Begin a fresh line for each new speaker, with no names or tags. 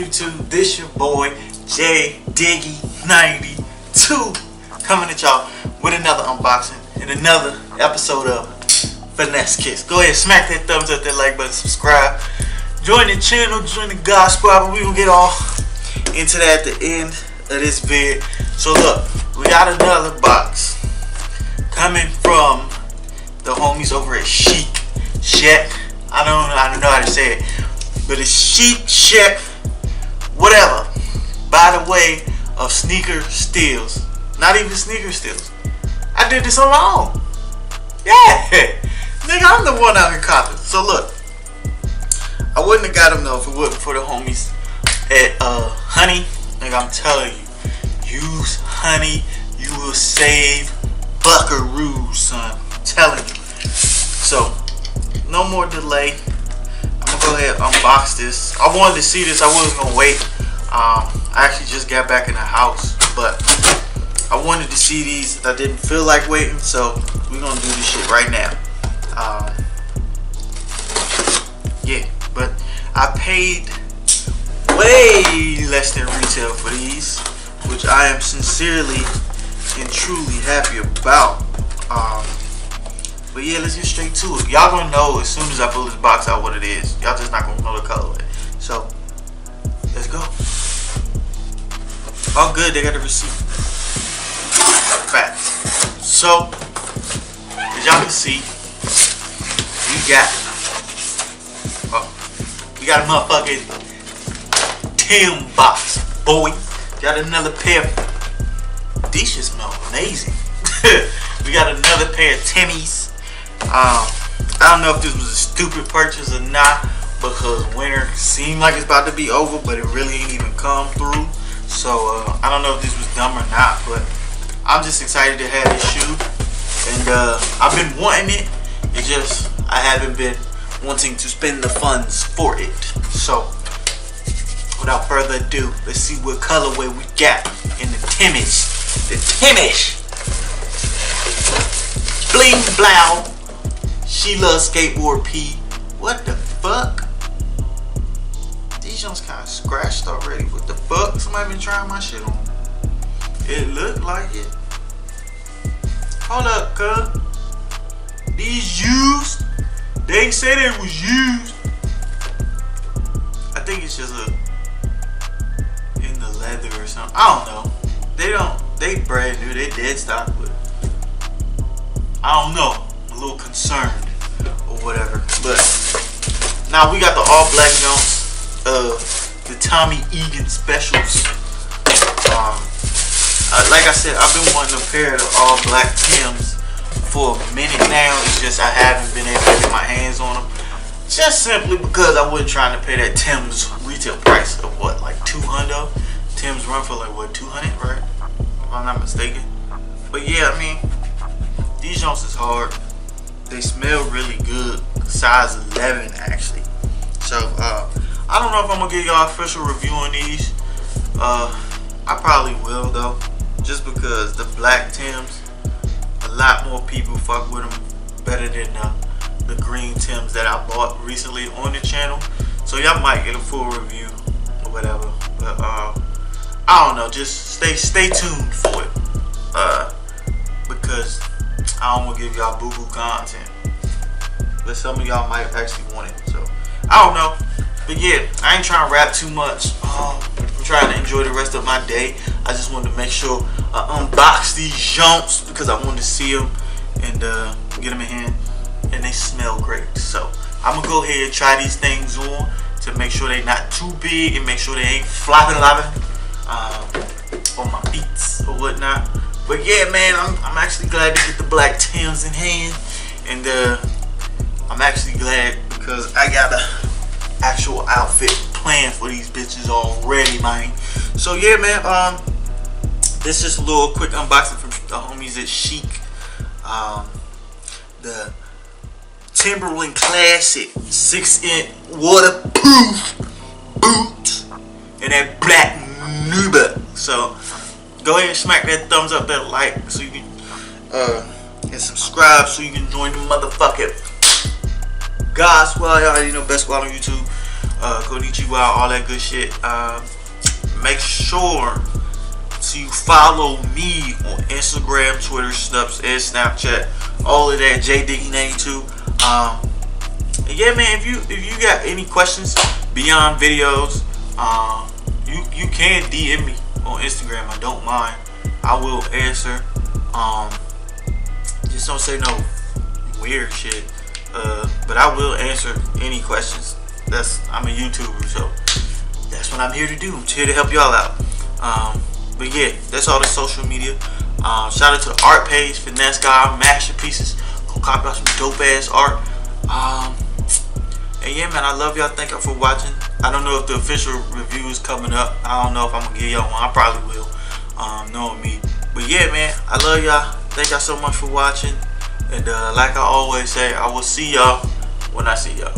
YouTube? This your boy J Diggy 92 coming at y'all with another unboxing and another episode of Finesse Kiss. Go ahead, smack that thumbs up, that like button, subscribe, join the channel, join the God Squad. But we gonna get all into that at the end of this vid. So look, we got another box coming from the homies over at SHEIK. I don't know how to say it, but it's SHEIK, whatever. By the way of sneaker steals, not even sneaker steals. I did this alone. Yeah, nigga, I'm the one out here copping. So look, I wouldn't have got them though if it wasn't for the homies at Honey. Nigga, I'm telling you, use Honey, you will save buckaroos, son. I'm telling you. So, no more delay. I'm gonna go ahead and unbox this. I wanted to see this. I wasn't gonna wait. I actually just got back in the house, but I wanted to see these. I didn't feel like waiting, so we're gonna do this shit right now. Yeah, but I paid way less than retail for these, which I am sincerely and truly happy about. But yeah, let's get straight to it. Y'all gonna know as soon as I pull this box out what it is. Y'all just not gonna know the colorway. So let's go. All good. They got the receipt. Facts. So as y'all can see, we got a motherfucking Tim box, boy. Got another pair. These shit smell amazing. We got another pair of Timmys. I don't know if this was a stupid purchase or not, because winter seemed like it's about to be over, but it really ain't even come through. So I don't know if this was dumb or not, but I'm just excited to have this shoe, and I've been wanting it. It's just I haven't been wanting to spend the funds for it. So without further ado, let's see what colorway we got in the Timmys. The Timmys. Bling blow. She loves skateboard P. What the fuck? These joints kind of scratched already. What the fuck? Somebody been trying my shit on. It looked like it. Hold up, cuz. These used. They said it was used. I think it's just in the leather or something. I don't know. They brand new. They dead stock, but I don't know. I'm a little concerned or whatever. But now we got the all black joints, the Tommy Egan specials. Like I said, I've been wanting a pair of the all black Tims for a minute now. It's just I haven't been able to get my hands on them, just simply because I wasn't trying to pay that Tim's retail price of what, like $200. Tim's run for like what, $200, right? If I'm not mistaken. But yeah, I mean, these joints is hard. They smell really good. Size 11 actually. So I don't know if I'm gonna give y'all official review on these. I probably will though, just because the black Tims, a lot more people fuck with them better than the green Tims that I bought recently on the channel. So y'all might get a full review or whatever. But I don't know. Just stay tuned for it. Because I don't want to give y'all boo-boo content, but some of y'all might actually want it. So I don't know. But yeah, I ain't trying to rap too much. I'm trying to enjoy the rest of my day. I just wanted to make sure I unbox these jonts because I wanted to see them and get them in hand, and they smell great. So I'm gonna go ahead and try these things on to make sure they're not too big and make sure they ain't flopping on my beats or whatnot. But yeah, man, I'm actually glad to get the black Tims in hand, and I'm actually glad because I got a actual outfit planned for these bitches already, man. So yeah, man, this is just a little quick unboxing from the homies at SHEIK. The Timberland Classic 6-inch waterproof boot and that black nuba. So go ahead and smack that thumbs up, that like, so you can and subscribe so you can join the motherfucking God Squad. Y'all already know, best squad on YouTube. konnichiwa, all that good shit. Make sure to follow me on Instagram, Twitter, Snaps, and Snapchat. All of that, JDiggy92. And yeah, man, if you got any questions beyond videos, you can DM me on Instagram. I don't mind. I will answer. Just don't say no weird shit. But I will answer any questions. I'm a YouTuber, so that's what I'm here to do. I'm here to help y'all out. But yeah, that's all the social media. Shout out to the art page, Finesse Guy, Masterpieces. Go copy out some dope ass art. And yeah, man, I love y'all. Thank y'all for watching. I don't know if the official review is coming up. I don't know if I'm gonna give y'all one. I probably will, knowing me. But yeah, man, I love y'all. Thank y'all so much for watching. And like I always say, I will see y'all when I see y'all.